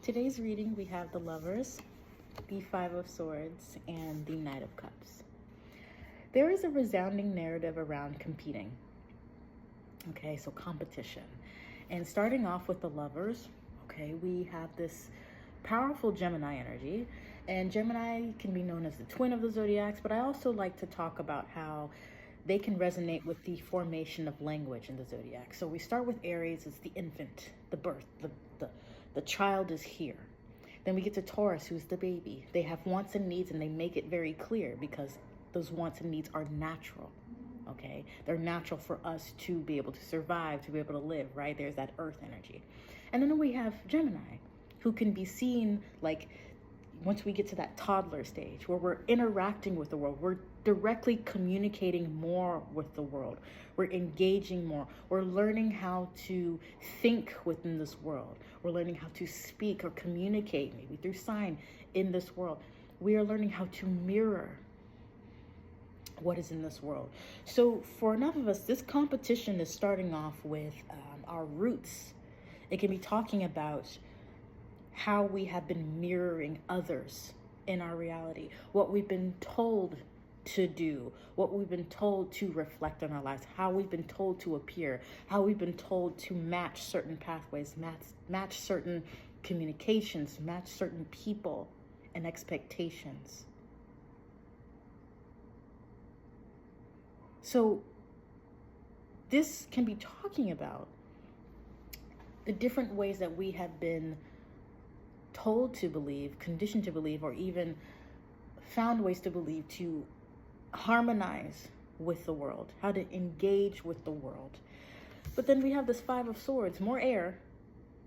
Today's reading, we have the Lovers, the Five of Swords, and the Knight of Cups. There is a resounding narrative around competing. Okay, so competition. And starting off with the Lovers, okay, we have this powerful Gemini energy. And Gemini can be known as the twin of the zodiacs, but I also like to talk about how they can resonate with the formation of language in the zodiac. So we start with Aries, it's the infant, the birth, the child is here. Then we get to Taurus, who's the baby. They have wants and needs, and they make it very clear because those wants and needs are natural. Okay, they're natural for us to be able to survive, to be able to live, right? There's that earth energy. And then we have Gemini, who can be seen like once we get to that toddler stage where we're interacting with the world, we're directly communicating more with the world. We're engaging more. We're learning how to think within this world. We're learning how to speak or communicate, maybe through sign, in this world. We are learning how to mirror what is in this world. So for enough of us, this competition is starting off with our roots. It can be talking about how we have been mirroring others in our reality, what we've been told to do, what we've been told to reflect on our lives, how we've been told to appear, how we've been told to match certain pathways, match certain communications, match certain people and expectations. So this can be talking about the different ways that we have been told to believe, conditioned to believe, or even found ways to believe to harmonize with the world, how to engage with the world. But then we have this Five of Swords, more air,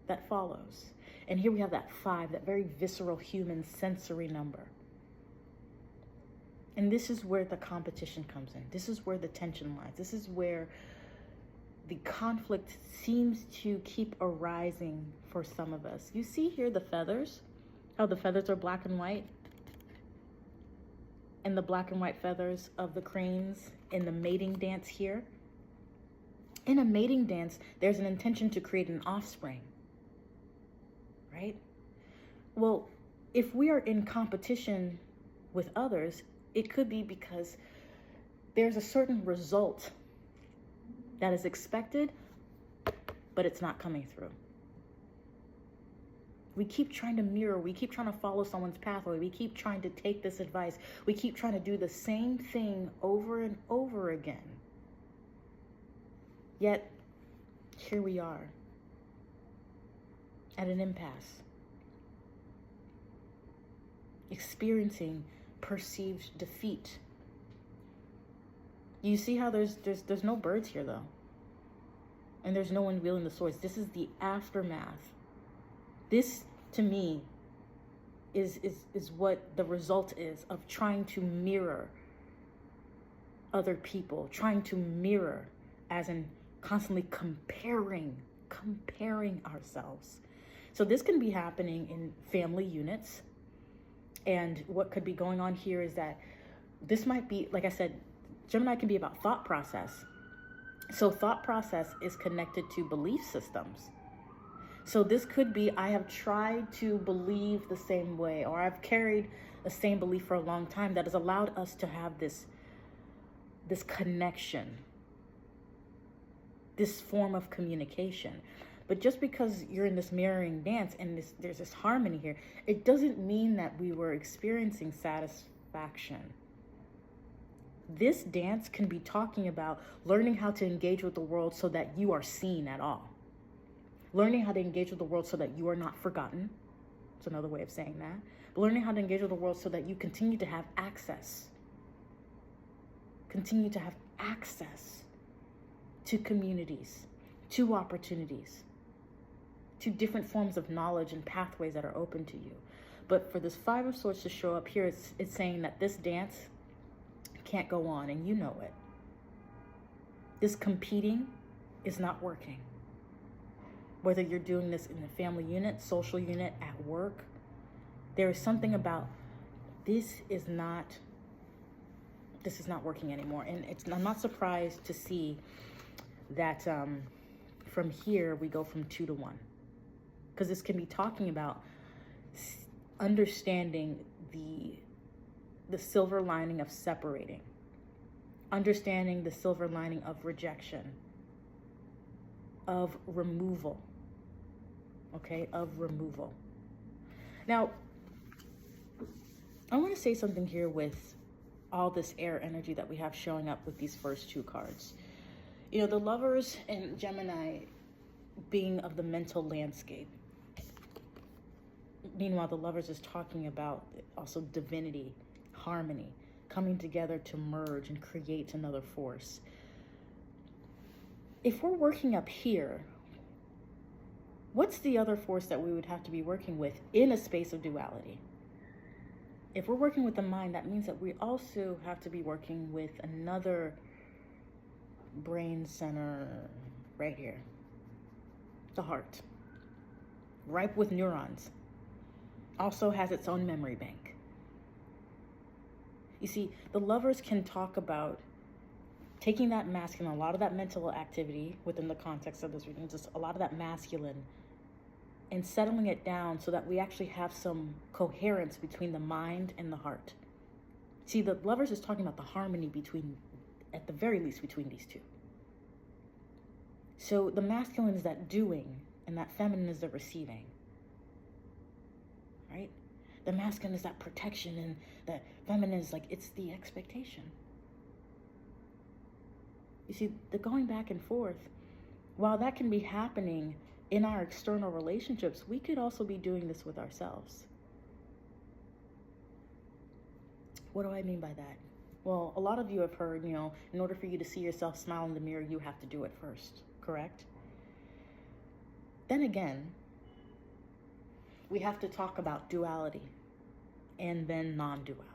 that follows. And here we have that 5, that very visceral human sensory number. And this is where the competition comes in. This is where the tension lies. This is where the conflict seems to keep arising for some of us. You see here the feathers, how the feathers are black and white, and the black and white feathers of the cranes in the mating dance here. In a mating dance, there's an intention to create an offspring, right? Well, if we are in competition with others, it could be because there's a certain result that is expected, but it's not coming through. We keep trying to mirror, we keep trying to follow someone's pathway, we keep trying to take this advice, we keep trying to do the same thing over and over again. Yet, here we are, at an impasse, experiencing perceived defeat. You see how there's no birds here though, and there's no one wielding the swords. This is the aftermath. This to me is what the result is of trying to mirror other people, trying to mirror as in constantly comparing ourselves. So this can be happening in family units. And what could be going on here is that this might be, like I said, Gemini can be about thought process. So thought process is connected to belief systems. So this could be, I have tried to believe the same way, or I've carried the same belief for a long time that has allowed us to have this connection, this form of communication. But just because you're in this mirroring dance and there's this harmony here, it doesn't mean that we were experiencing satisfaction. This dance can be talking about learning how to engage with the world so that you are seen at all. Learning how to engage with the world so that you are not forgotten. It's another way of saying that. But learning how to engage with the world so that you continue to have access. Continue to have access to communities, to opportunities, to different forms of knowledge and pathways that are open to you. But for this Five of Swords to show up here, it's saying that this dance can't go on, and you know it. This competing is not working. Whether you're doing this in a family unit, social unit, at work, there is something about this is not working anymore. And I'm not surprised to see that from here we go from 2 to 1, because this can be talking about understanding the silver lining of separating, understanding the silver lining of rejection, of removal, okay, of removal. Now, I want to say something here with all this air energy that we have showing up with these first two cards. You know, the Lovers and Gemini being of the mental landscape. Meanwhile, the Lovers is talking about also divinity, harmony, coming together to merge and create another force. If we're working up here, what's the other force that we would have to be working with in a space of duality? If we're working with the mind, that means that we also have to be working with another brain center right here, the heart, ripe with neurons, also has its own memory bank. You see, the Lovers can talk about taking that masculine, a lot of that mental activity within the context of this reading, just a lot of that masculine, and settling it down so that we actually have some coherence between the mind and the heart. See, the Lovers is talking about the harmony between, at the very least, between these two. So the masculine is that doing, and that feminine is the receiving, right? The masculine is that protection, and the feminine is like, it's the expectation. You see, the going back and forth, while that can be happening in our external relationships, we could also be doing this with ourselves. What do I mean by that? Well, a lot of you have heard, you know, in order for you to see yourself smile in the mirror, you have to do it first, correct? Then again, we have to talk about duality and then non-duality.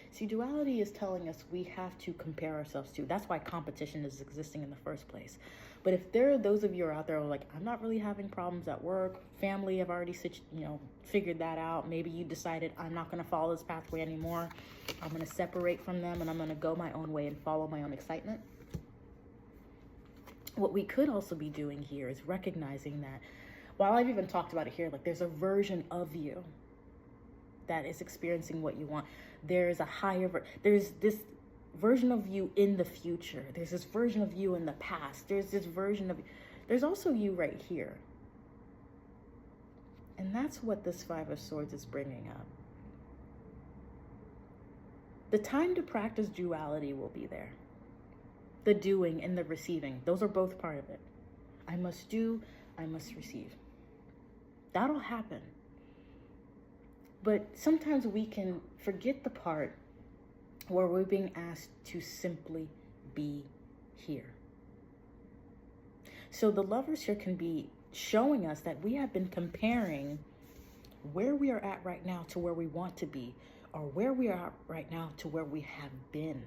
See, duality is telling us we have to compare ourselves to. That's why competition is existing in the first place. But if there are those of you out there who are like, I'm not really having problems at work, family, I've already, figured that out. Maybe you decided I'm not going to follow this pathway anymore. I'm going to separate from them and I'm going to go my own way and follow my own excitement. What we could also be doing here is recognizing that while I've even talked about it here, like there's a version of you that is experiencing what you want. There's a higher, there's this version of you in the future. There's this version of you in the past. There's this version of, there's also you right here. And that's what this Five of Swords is bringing up. The time to practice duality will be there. The doing and the receiving, those are both part of it. I must do, I must receive. That'll happen. But sometimes we can forget the part where we're being asked to simply be here. So the Lovers here can be showing us that we have been comparing where we are at right now to where we want to be, or where we are at right now to where we have been.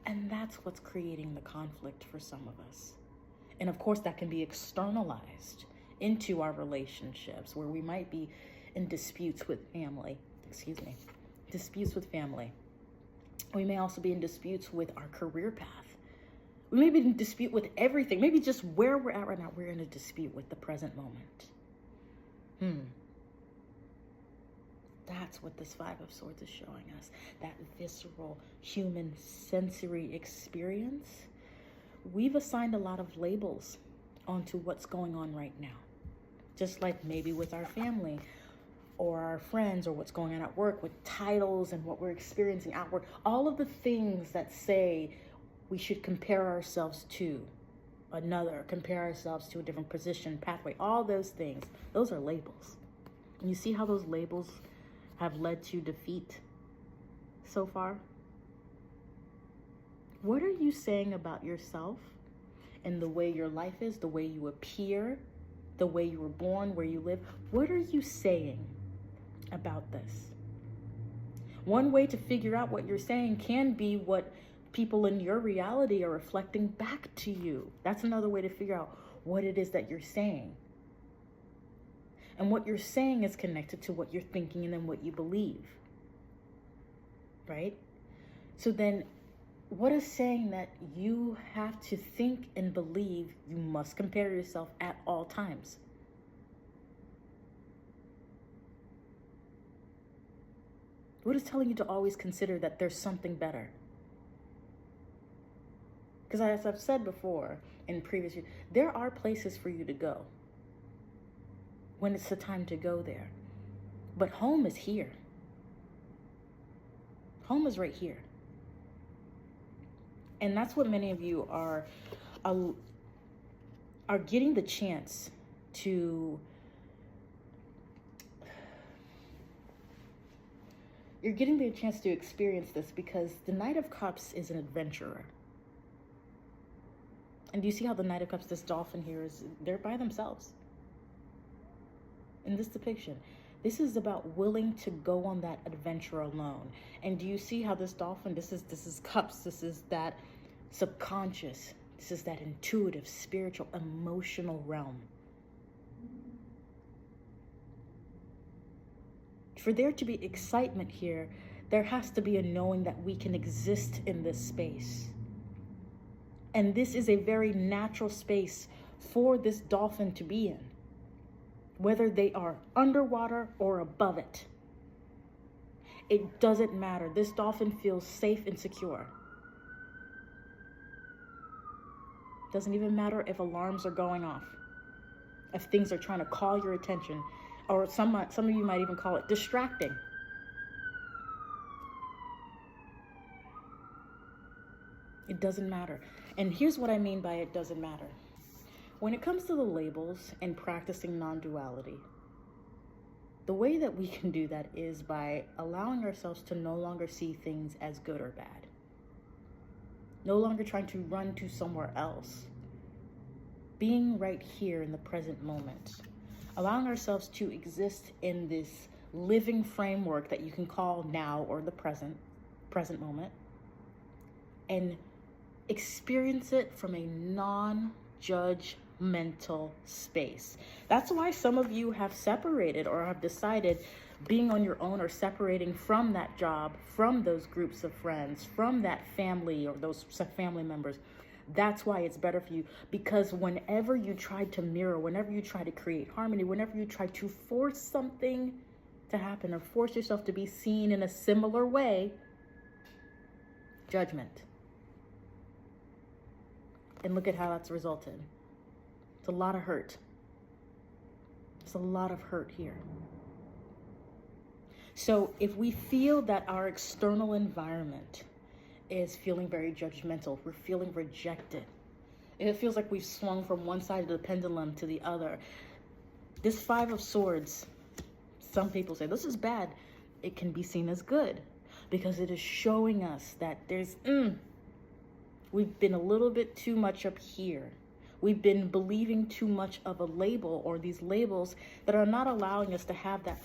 And that's what's creating the conflict for some of us. And of course, that can be externalized into our relationships, where we might be in disputes with family, disputes with family. We may also be in disputes with our career path. We may be in dispute with everything. Maybe just where we're at right now, we're in a dispute with the present moment. That's what this Five of Swords is showing us. That visceral, human, sensory experience. We've assigned a lot of labels onto what's going on right now. Just like maybe with our family or our friends, or what's going on at work with titles and what we're experiencing at work. All of the things that say we should compare ourselves to another, compare ourselves to a different position, pathway, all those things, those are labels. And you see how those labels have led to defeat so far? What are you saying about yourself and the way your life is, the way you appear, the way you were born, where you live? What are you saying about this? One way to figure out what you're saying can be what people in your reality are reflecting back to you. That's another way to figure out what it is that you're saying. And what you're saying is connected to what you're thinking and then what you believe, right? So then what is saying that you have to think and believe you must compare yourself at all times? What is telling you to always consider that there's something better? Because as I've said before in previous years, there are places for you to go when it's the time to go there. But home is here. Home is right here. And that's what many of you are getting the chance to, you're getting the chance to experience this, because the Knight of Cups is an adventurer. And do you see how the Knight of Cups, this dolphin here, they're by themselves in this depiction. This is about willing to go on that adventure alone. And do you see how this dolphin, this is cups, this is that subconscious, this is that intuitive, spiritual, emotional realm. For there to be excitement here, there has to be a knowing that we can exist in this space. And this is a very natural space for this dolphin to be in, whether they are underwater or above it. It doesn't matter. This dolphin feels safe and secure. Doesn't even matter if alarms are going off, if things are trying to call your attention, or some of you might even call it distracting. It doesn't matter. And here's what I mean by it doesn't matter. When it comes to the labels and practicing non-duality, the way that we can do that is by allowing ourselves to no longer see things as good or bad. No longer trying to run to somewhere else. Being right here in the present moment. Allowing ourselves to exist in this living framework that you can call now or the present moment. And experience it from a non-judgmental space. That's why some of you have separated or have decided being on your own or separating from that job, from those groups of friends, from that family or those family members. That's why it's better for you, because whenever you try to mirror, whenever you try to create harmony, whenever you try to force something to happen or force yourself to be seen in a similar way, judgment. And look at how that's resulted. It's a lot of hurt. It's a lot of hurt here. So if we feel that our external environment is feeling very judgmental, we're feeling rejected, it feels like we've swung from one side of the pendulum to the other. This Five of Swords, some people say this is bad. It can be seen as good because it is showing us that we've been a little bit too much up here. We've been believing too much of a label or these labels that are not allowing us to have that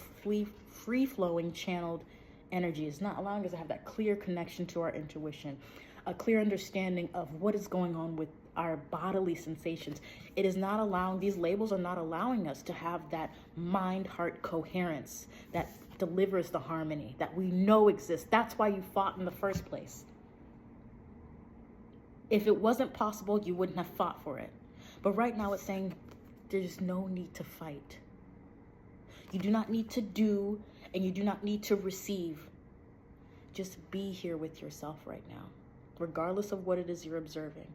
free-flowing channeled energy. It's not allowing us to have that clear connection to our intuition, a clear understanding of what is going on with our bodily sensations. It is not allowing, these labels are not allowing us to have that mind-heart coherence that delivers the harmony that we know exists. That's why you fought in the first place. If it wasn't possible, you wouldn't have fought for it. But right now it's saying there's no need to fight. You do not need to do, and you do not need to receive. Just be here with yourself right now, regardless of what it is you're observing.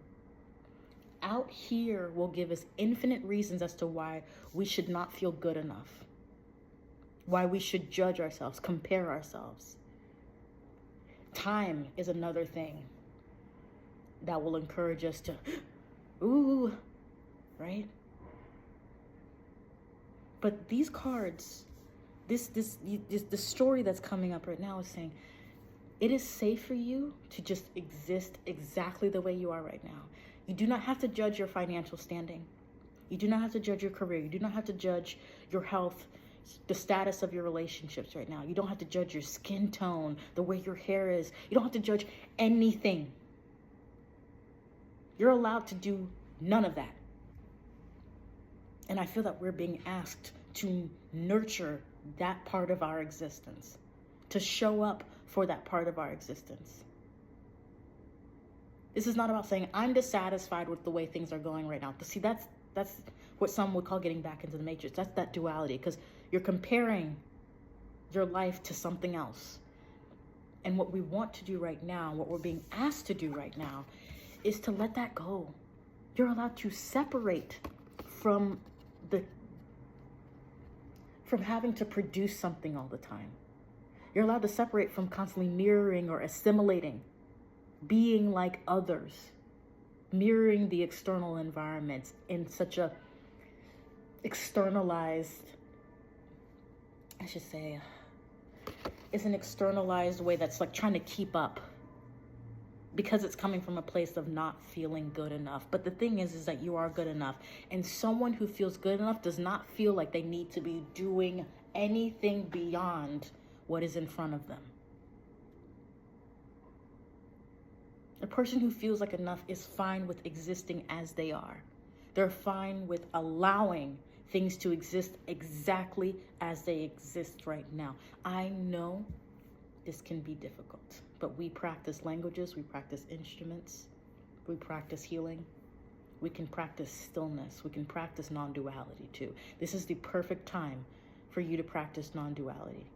Out here will give us infinite reasons as to why we should not feel good enough, why we should judge ourselves, compare ourselves. Time is another thing that will encourage us to, ooh, right? But these cards, the story that's coming up right now is saying, it is safe for you to just exist exactly the way you are right now. You do not have to judge your financial standing. You do not have to judge your career. You do not have to judge your health, the status of your relationships right now. You don't have to judge your skin tone, the way your hair is. You don't have to judge anything. You're allowed to do none of that. And I feel that we're being asked to nurture that part of our existence, to show up for that part of our existence. This is not about saying, I'm dissatisfied with the way things are going right now. But see, that's what some would call getting back into the matrix. That's that duality, because you're comparing your life to something else. And what we want to do right now, what we're being asked to do right now, is to let that go. You're allowed to separate from having to produce something all the time. You're allowed to separate from constantly mirroring or assimilating, being like others, mirroring the external environments in such a externalized, I should say, it's an externalized way that's like trying to keep up, because it's coming from a place of not feeling good enough. But the thing is that you are good enough. And someone who feels good enough does not feel like they need to be doing anything beyond what is in front of them. A person who feels like enough is fine with existing as they are. They're fine with allowing things to exist exactly as they exist right now. I know this can be difficult, but we practice languages, we practice instruments, we practice healing. We can practice stillness. We can practice non-duality too. This is the perfect time for you to practice non-duality,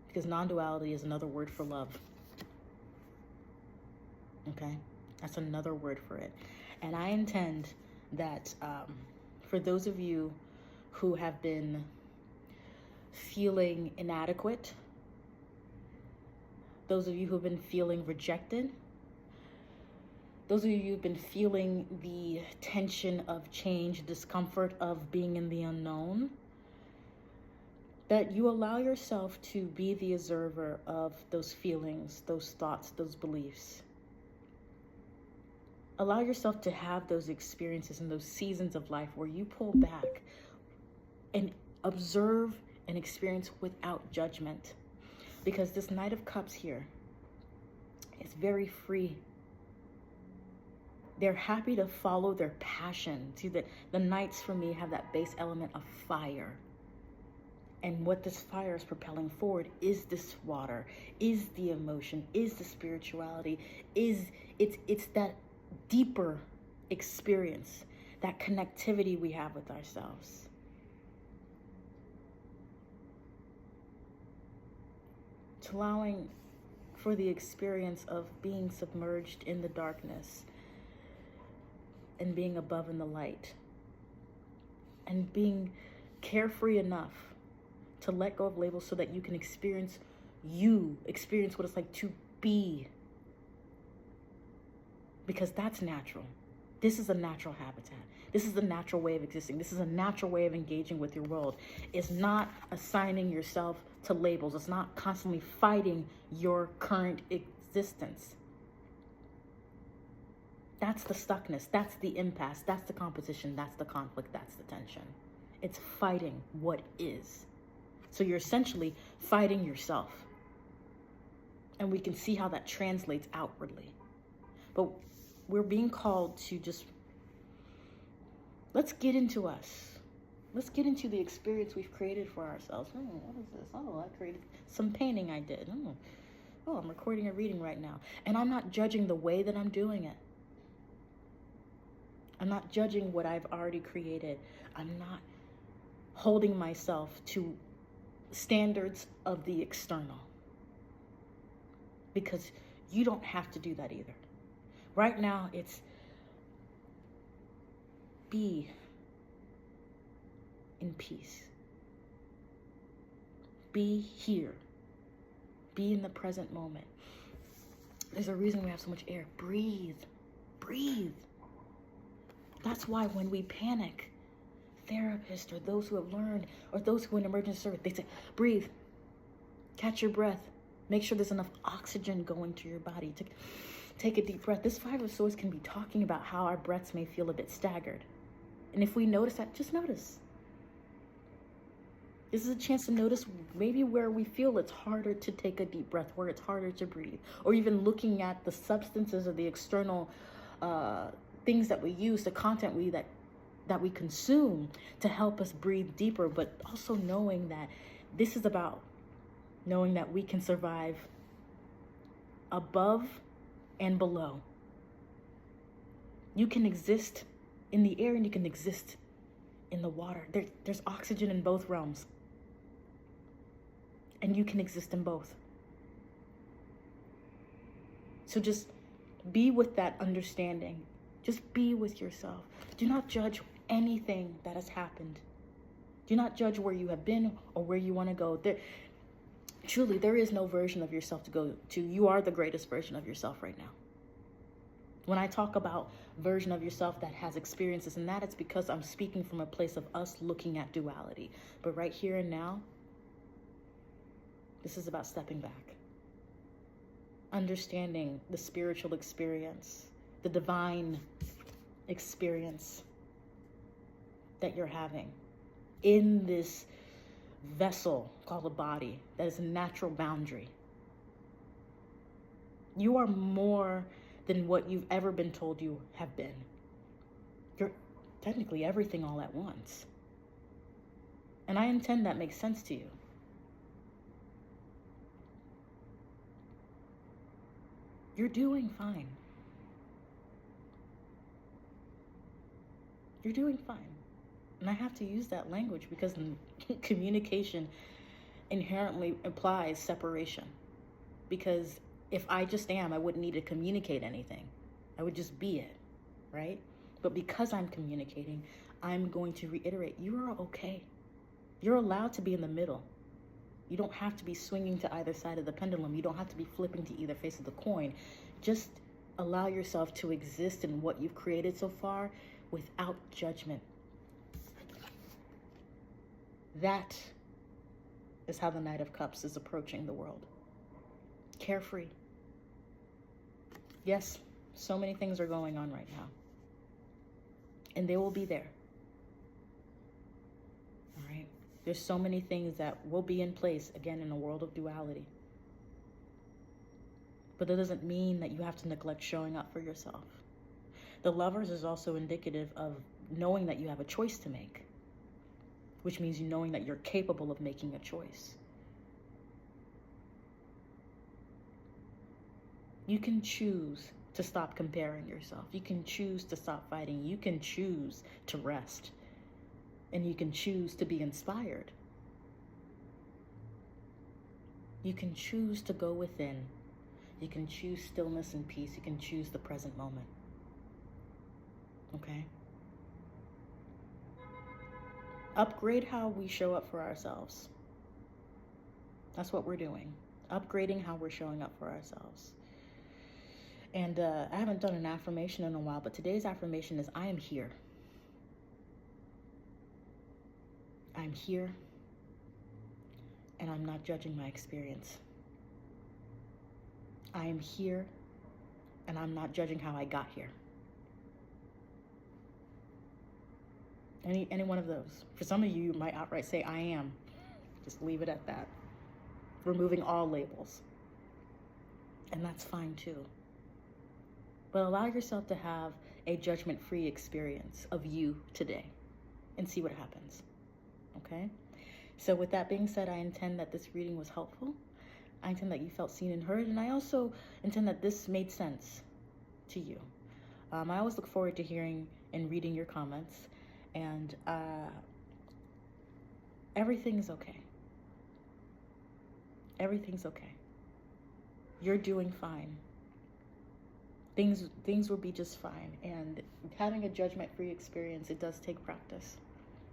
because non-duality is another word for love. Okay? That's another word for it. And I intend that for those of you who have been feeling inadequate, those of you who have been feeling rejected, those of you who've been feeling the tension of change, discomfort of being in the unknown, that you allow yourself to be the observer of those feelings, those thoughts, those beliefs. Allow yourself to have those experiences and those seasons of life where you pull back and observe and experience without judgment. Because this Knight of Cups here is very free. They're happy to follow their passion. See, the Knights for me have that base element of fire. And what this fire is propelling forward is this water, is the emotion, is the spirituality, it's that deeper experience, that connectivity we have with ourselves. It's allowing for the experience of being submerged in the darkness and being above in the light, and being carefree enough to let go of labels so that you can experience what it's like to be. Because that's natural. This is a natural habitat. This is a natural way of existing. This is a natural way of engaging with your world. It's not assigning yourself to labels. It's not constantly fighting your current existence. That's the stuckness. That's the impasse. That's the competition. That's the conflict. That's the tension. It's fighting what is. So you're essentially fighting yourself. And we can see how that translates outwardly. But we're being called to just, let's get into us. Let's get into the experience we've created for ourselves. Oh, what is this? Oh, I created some painting I did. Oh, I'm recording a reading right now. And I'm not judging the way that I'm doing it. I'm not judging what I've already created. I'm not holding myself to standards of the external. Because you don't have to do that either. Right now, it's be in peace. Be here. Be in the present moment. There's a reason we have so much air. Breathe. Breathe. That's why when we panic, therapists or those who have learned or those who are in emergency service, they say, breathe. Catch your breath. Make sure there's enough oxygen going to your body. Take a deep breath. This Five of Swords can be talking about how our breaths may feel a bit staggered. And if we notice that, just notice. This is a chance to notice maybe where we feel it's harder to take a deep breath, where it's harder to breathe, or even looking at the substances of the external things that we use, the content that we consume to help us breathe deeper, but also knowing that this is about knowing that we can survive above and below. You can exist in the air and you can exist in the water. There's oxygen in both realms. And you can exist in both. So just be with that understanding. Just be with yourself. Do not judge anything that has happened. Do not judge where you have been or where you want to go. Truly, there is no version of yourself to go to. You are the greatest version of yourself right now. When I talk about version of yourself that has experiences and that, it's because I'm speaking from a place of us looking at duality. But right here and now, this is about stepping back. Understanding the spiritual experience, the divine experience that you're having in this vessel called a body that is a natural boundary. You are more than what you've ever been told you have been. You're technically everything all at once. And I intend that makes sense to you. You're doing fine. You're doing fine. And I have to use that language because communication inherently implies separation. Because if I just am, I wouldn't need to communicate anything. I would just be it, right? But because I'm communicating, I'm going to reiterate, you are okay. You're allowed to be in the middle. You don't have to be swinging to either side of the pendulum. You don't have to be flipping to either face of the coin. Just allow yourself to exist in what you've created so far without judgment. That is how the Knight of Cups is approaching the world. Carefree. Yes, so many things are going on right now. And they will be there. All right? There's so many things that will be in place, again, in a world of duality. But it doesn't mean that you have to neglect showing up for yourself. The Lovers is also indicative of knowing that you have a choice to make, which means you knowing that you're capable of making a choice. You can choose to stop comparing yourself. You can choose to stop fighting. You can choose to rest. And you can choose to be inspired. You can choose to go within. You can choose stillness and peace. You can choose the present moment. Okay? Upgrade how we show up for ourselves. That's what we're doing. Upgrading how we're showing up for ourselves. And I haven't done an affirmation in a while, but today's affirmation is, I am here. I'm here, and I'm not judging my experience. I am here, and I'm not judging how I got here. Any one of those. For some of you, you might outright say, I am. Just leave it at that. Removing all labels. And that's fine too. But allow yourself to have a judgment-free experience of you today and see what happens. Okay? So with that being said, I intend that this reading was helpful. I intend that you felt seen and heard. And I also intend that this made sense to you. I always look forward to hearing and reading your comments. And everything's okay. Everything's okay. You're doing fine. Things will be just fine. And having a judgment-free experience, it does take practice.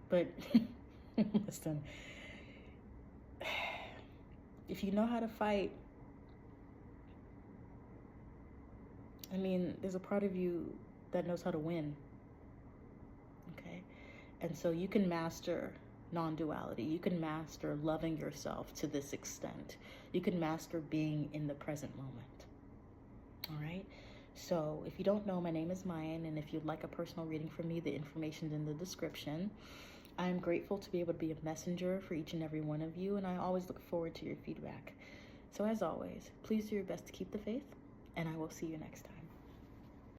But listen, if you know how to fight, I mean, there's a part of you that knows how to win. Okay? And so you can master non-duality. You can master loving yourself to this extent. You can master being in the present moment. All right? So if you don't know, my name is Mayan, and if you'd like a personal reading from me, the information's in the description. I'm grateful to be able to be a messenger for each and every one of you, and I always look forward to your feedback. So as always, please do your best to keep the faith, and I will see you next time.